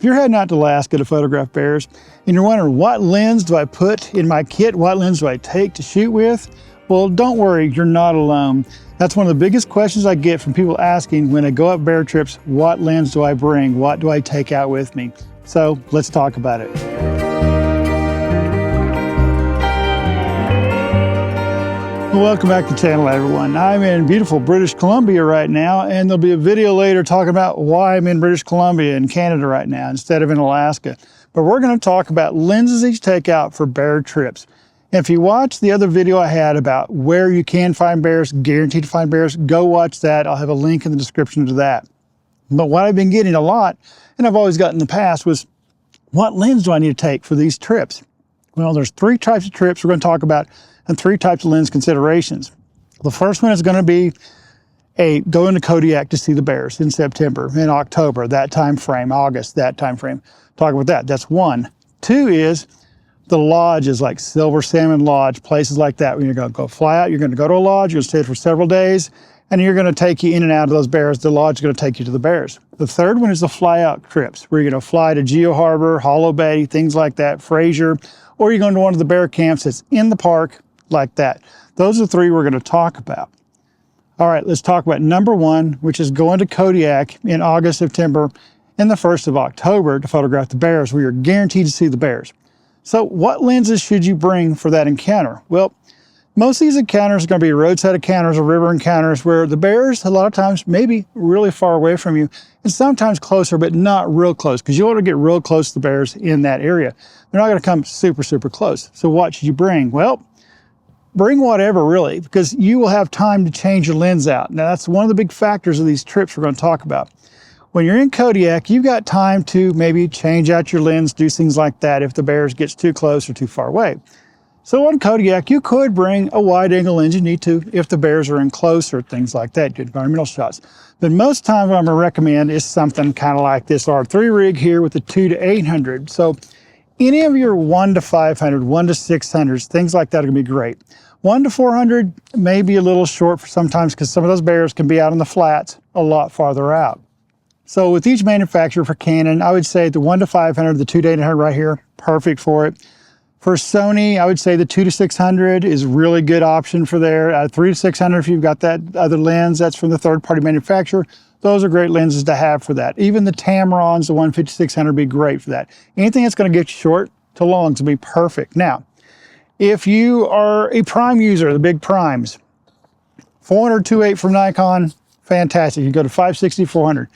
you're heading out to Alaska to photograph bears and you're wondering, what lens do I put in my kit? What lens do I take to shoot with? Well, don't worry, you're not alone. That's one of the biggest questions I get from people asking when I go up bear trips, what lens do I bring? What do I take out with me? So let's talk about it. Welcome back to the channel, everyone. I'm in beautiful British Columbia right now, and there'll be a video later talking about why I'm in British Columbia in Canada right now instead of in Alaska. But we're going to talk about lenses that you take out for bear trips. And if you watch the other video I had about where you can find bears, guaranteed to find bears, go watch that. I'll have a link in the description to that. But what I've been getting a lot, and I've always gotten in the past, was what lens do I need to take for these trips? Well, there's three types of trips we're going to talk about and three types of lens considerations. The first one is going to be going to Kodiak to see the bears in September, in October, that time frame, August, that time frame. Talk about that. That's one. Two is the lodges like Silver Salmon Lodge, places like that. When you're going to go fly out, you're going to go to a lodge, you're going to stay for several days, and you're going to take you in and out of those bears. The lodge is going to take you to the bears. The third one is the fly out trips, where you're going to fly to Geo Harbor, Hollow Bay, things like that, Fraser, or you're going to one of the bear camps that's in the park like that. Those are three we're going to talk about. All right, let's talk about number one, which is going to Kodiak in August, September, and the 1st of October to photograph the bears, where you're guaranteed to see the bears. So what lenses should you bring for that encounter? Well, most of these encounters are going to be roadside encounters or river encounters where the bears, a lot of times, may be really far away from you, and sometimes closer, but not real close, because you want to get real close to the bears in that area. They're not going to come super, super close. So what should you bring? Well, bring whatever, really, because you will have time to change your lens out. Now, that's one of the big factors of these trips we're going to talk about. When you're in Kodiak, you've got time to maybe change out your lens, do things like that if the bears gets too close or too far away. So on Kodiak, you could bring a wide angle lens. You need to if the bears are in close or things like that, do environmental shots. But most times what I'm going to recommend is something kind of like this R3 rig here with the 2 to 800. So any of your 1 to 500, 1 to 600s, things like that are going to be great. 1 to 400 may be a little short for sometimes because some of those bears can be out on the flats a lot farther out. So with each manufacturer for Canon, I would say the 1 to 500, the 2 to 800 right here, perfect for it. For Sony, I would say the 2 to 600 is a really good option for there. 3 to 600, if you've got that other lens, that's from the third-party manufacturer. Those are great lenses to have for that. Even the Tamrons, the 150-600 would be great for that. Anything that's going to get you short to long is going to be perfect. Now, if you are a prime user, the big primes, 400 2.8 from Nikon, fantastic. You go to 560, 400.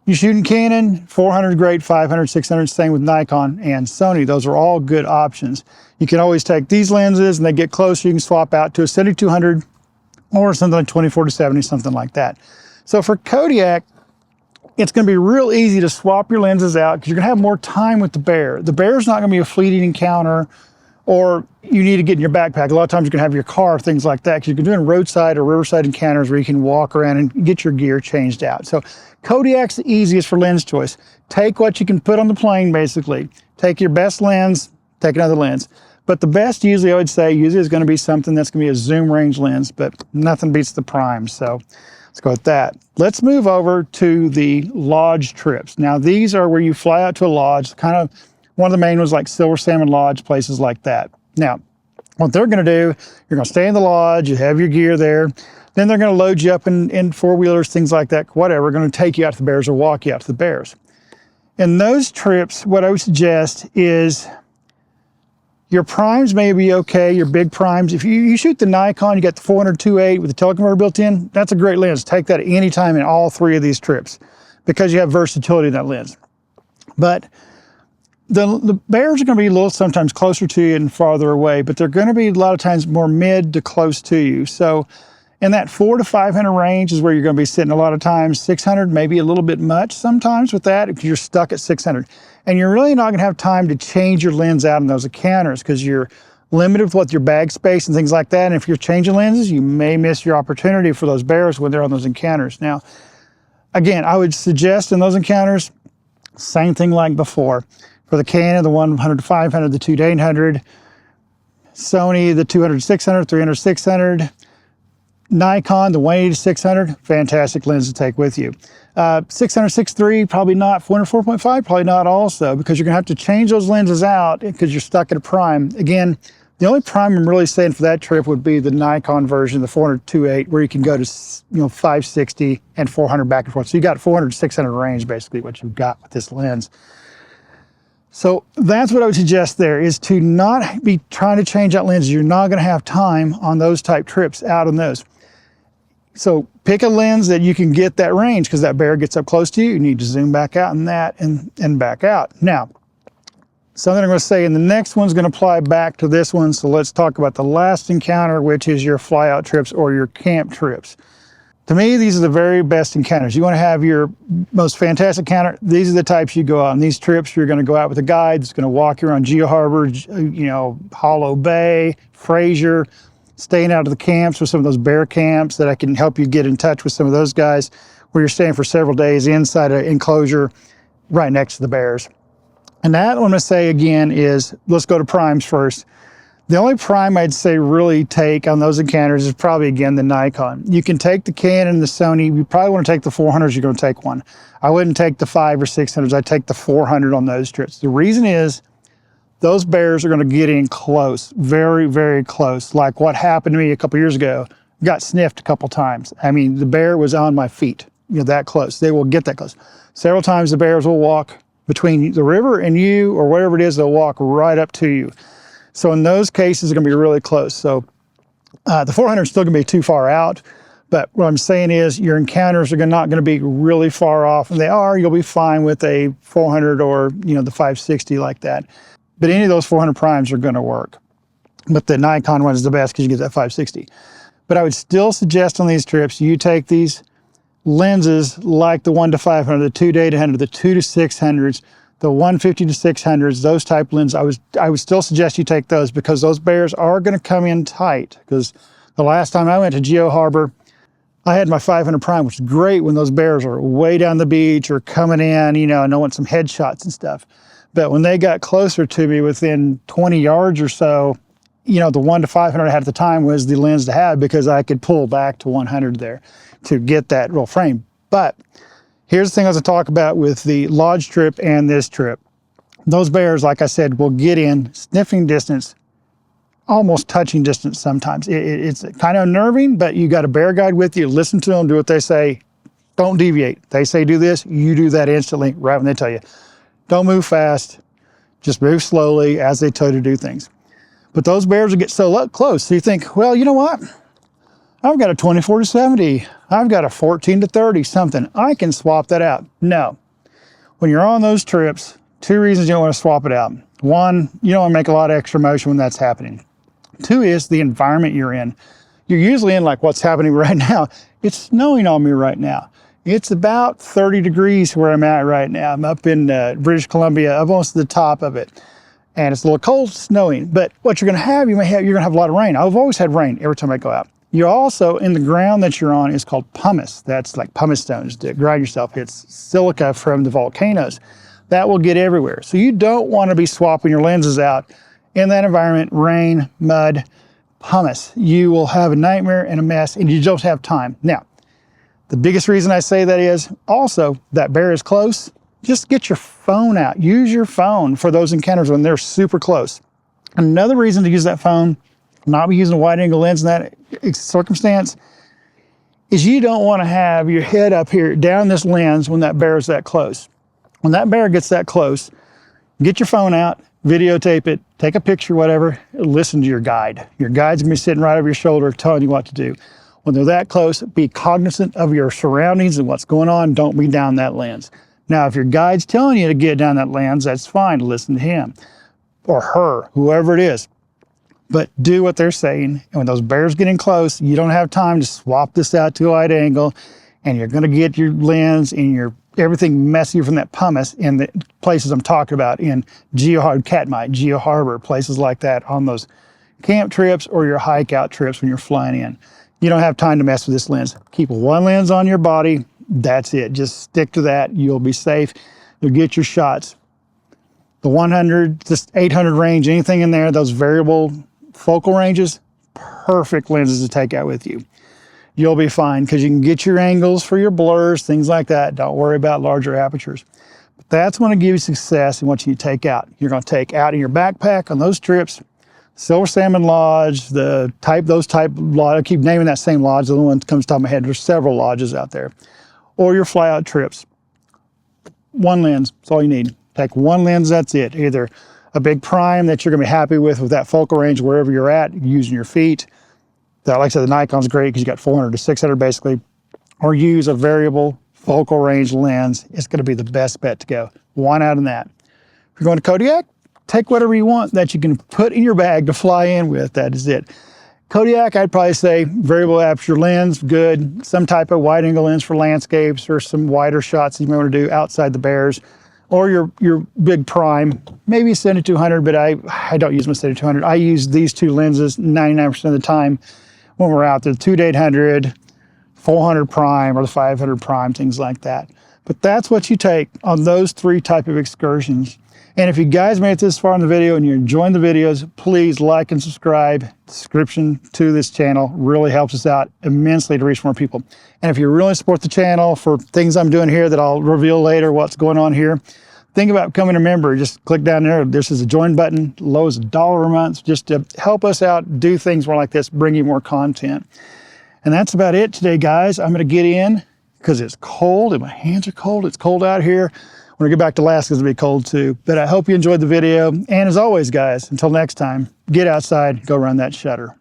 You shoot in Canon, 400 great, 500, 600, same with Nikon and Sony. Those are all good options. You can always take these lenses and they get closer. You can swap out to a 7200 or something like 24 to 70, something like that. So for Kodiak, it's going to be real easy to swap your lenses out because you're going to have more time with the bear. The bear's not going to be a fleeting encounter, or you need to get in your backpack. A lot of times you can have your car, things like that, because you can do roadside or riverside encounters where you can walk around and get your gear changed out. So Kodiak's the easiest for lens choice. Take what you can put on the plane, basically. Take your best lens, take another lens. But the best usually, I would say, usually is going to be something that's going to be a zoom range lens, but nothing beats the prime. So let's go with that. Let's move over to the lodge trips. Now these are where you fly out to a lodge, kind of one of the main ones like Silver Salmon Lodge, places like that. Now, what they're going to do, you're going to stay in the lodge, you have your gear there, then they're going to load you up in four-wheelers, things like that, whatever, going to take you out to the bears or walk you out to the bears. In those trips, what I would suggest is your primes may be okay, your big primes. If you shoot the Nikon, you got the 400 2.8 with the teleconverter built in, that's a great lens. Take that anytime in all three of these trips because you have versatility in that lens. But the bears are going to be a little sometimes closer to you and farther away, but they're going to be a lot of times more mid to close to you. So in that 400 to 500 range is where you're going to be sitting a lot of times. 600 maybe a little bit much sometimes with that if you're stuck at 600. And you're really not going to have time to change your lens out in those encounters because you're limited with what your bag space and things like that. And if you're changing lenses, you may miss your opportunity for those bears when they're on those encounters. Now, again, I would suggest in those encounters, same thing like before. For the Canon, the 100 to 500, the 2 to 800, Sony, the 200 to 600, 300 to 600, Nikon, the 180 to 600, fantastic lens to take with you. 600, 6.3, probably not. 400, 4.5, probably not also, because you're gonna have to change those lenses out because you're stuck at a prime. Again, the only prime I'm really saying for that trip would be the Nikon version, the 400 2.8, where you can go to 560 and 400 back and forth. So you got 400 600 range, basically what you've got with this lens. So that's what I would suggest there, is to not be trying to change out lenses. You're not going to have time on those type trips out on those. So pick a lens that you can get that range, because that bear gets up close to you. You need to zoom back out in that and back out. Now, something I'm going to say, and the next one's going to apply back to this one. So let's talk about the last encounter, which is your fly out trips or your camp trips. To me, these are the very best encounters. You want to have your most fantastic encounter. These are the types you go out on these trips. You're going to go out with a guide that's going to walk you around Geo Harbor, Hollow Bay, Fraser, staying out of the camps with some of those bear camps that I can help you get in touch with some of those guys, where you're staying for several days inside an enclosure right next to the bears. And that, I'm going to say again, is, let's go to primes first. The only prime I'd say really take on those encounters is probably, again, the Nikon. You can take the Canon, the Sony. You probably want to take the 400s, you're going to take one. I wouldn't take the 5 or 600s. I'd take the 400 on those trips. The reason is, those bears are going to get in close, very, very close. Like what happened to me a couple years ago. Got sniffed a couple times. I mean, the bear was on my feet, that close. They will get that close. Several times the bears will walk between the river and you, or whatever it is, they'll walk right up to you. So in those cases, it's going to be really close. So the 400 is still going to be too far out. But what I'm saying is, your encounters are not going to be really far off. And they are, you'll be fine with a 400 or the 560 like that. But any of those 400 primes are going to work. But the Nikon one is the best because you get that 560. But I would still suggest on these trips, you take these lenses like the 1 to 500, the 2 to 800, the 2 to 600s, the 150 to 600s, those type lenses. I would still suggest you take those, because those bears are going to come in tight. Because the last time I went to Geo Harbor, I had my 500 prime, which is great when those bears are way down the beach or coming in, and I want some headshots and stuff. But when they got closer to me, within 20 yards or so, the 1 to 500 I had at the time was the lens to have, because I could pull back to 100 there to get that real frame. But here's the thing I was going to talk about with the lodge trip and this trip. Those bears, like I said, will get in sniffing distance, almost touching distance sometimes. It's kind of unnerving, but you got a bear guide with you. Listen to them, do what they say. Don't deviate. They say do this, you do that instantly, right when they tell you. Don't move fast, just move slowly as they tell you to do things. But those bears will get so close, so you think, well, you know what? I've got a 24 to 70. I've got a 14 to 30 something. I can swap that out. No. When you're on those trips, 2 reasons you don't want to swap it out. 1, you don't want to make a lot of extra motion when that's happening. 2 is the environment you're in. You're usually in like what's happening right now. It's snowing on me right now. It's about 30 degrees where I'm at right now. I'm up in British Columbia, almost to the top of it. And it's a little cold, snowing. But what you're going to have, you're going to have a lot of rain. I've always had rain every time I go out. You're also, in the ground that you're on is called pumice. That's like pumice stones to grind yourself. It's silica from the volcanoes. That will get everywhere. So you don't want to be swapping your lenses out in that environment, rain, mud, pumice. You will have a nightmare and a mess, and you don't have time. Now, the biggest reason I say that is also that bear is close. Just get your phone out. Use your phone for those encounters when they're super close. Another reason to use that phone, not be using a wide angle lens in that circumstance, is you don't want to have your head up here down this lens when that bear is that close. When that bear gets that close, get your phone out, videotape it, take a picture, whatever, listen to your guide. Your guide's gonna be sitting right over your shoulder telling you what to do. When they're that close, be cognizant of your surroundings and what's going on. Don't be down that lens. Now, if your guide's telling you to get down that lens, that's fine. Listen to him or her, whoever it is. But do what they're saying. And when those bears get in close, you don't have time to swap this out to a wide angle, and you're going to get your lens and your everything messy from that pumice in the places I'm talking about in Geo Harbor, Katmai, Geo Harbor, places like that on those camp trips or your hike out trips when you're flying in. You don't have time to mess with this lens. Keep one lens on your body. That's it. Just stick to that. You'll be safe. You'll get your shots. The 100, just 800 range, anything in there, those variable focal ranges, perfect lenses to take out with you. you'll be fine because you can get your angles for your blurs, things like that. Don't worry about larger apertures. But that's going to give you success in what you take out. You're going to take out in your backpack on those trips, Silver Salmon Lodge, those type lodge. I keep naming that same lodge. The other one that comes to the top of my head. There's several lodges out there. Or your fly out trips. One lens, that's all you need. Take one lens, that's it. Either a big prime that you're going to be happy with that focal range wherever you're at, using your feet. Like I said, the Nikon's great because you got 400 to 600 basically. Or use a variable focal range lens. It's going to be the best bet to go. One out in that. If you're going to Kodiak, take whatever you want that you can put in your bag to fly in with. That is it. Kodiak, I'd probably say variable aperture lens, good. Some type of wide angle lens for landscapes or some wider shots you may want to do outside the bears. Or your big prime, maybe 7200, but I don't use my 7200. I use these two lenses 99% of the time when we're out there, the 2-800, 400 prime or the 500 prime, things like that. But that's what you take on those three type of excursions. And if you guys made it this far in the video and you're enjoying the videos, please like and subscribe. Subscription to this channel really helps us out immensely to reach more people. And if you really support the channel for things I'm doing here that I'll reveal later what's going on here, think about becoming a member. Just click down there. This is a join button, low as $1 a month, just to help us out, do things more like this, bring you more content. And that's about it today, guys. I'm going to get in because it's cold and my hands are cold. It's cold out here. When we get back to Alaska, it's going to be cold too. But I hope you enjoyed the video. And as always, guys, until next time, get outside, go run that shutter.